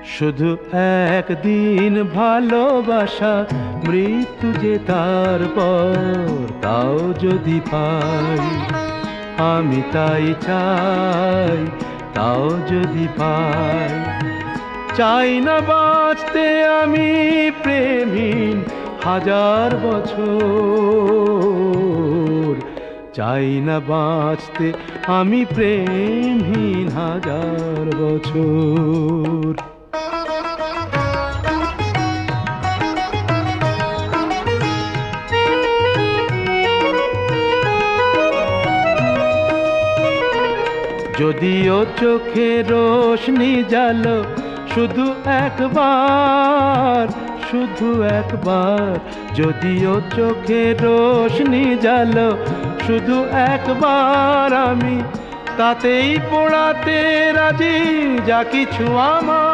শুধু একদিন ভালোবাসা, মৃত্যু যে তারপর, তাও যদি পাই, আমি তাই চাই, তাও যদি পাই। চাই না বাঁচতে আমি প্রেমহীন হাজার বছর, চাই না বাঁচতে আমি প্রেমহীন হাজার বছর। যদিও চোখে রোশনি জালো শুধু একবার, শুধু একবার, যদিও চোখে রোশনি জালো শুধু একবার, আমি তাতেই পোড়াতে রাজি যা কিছু আমার।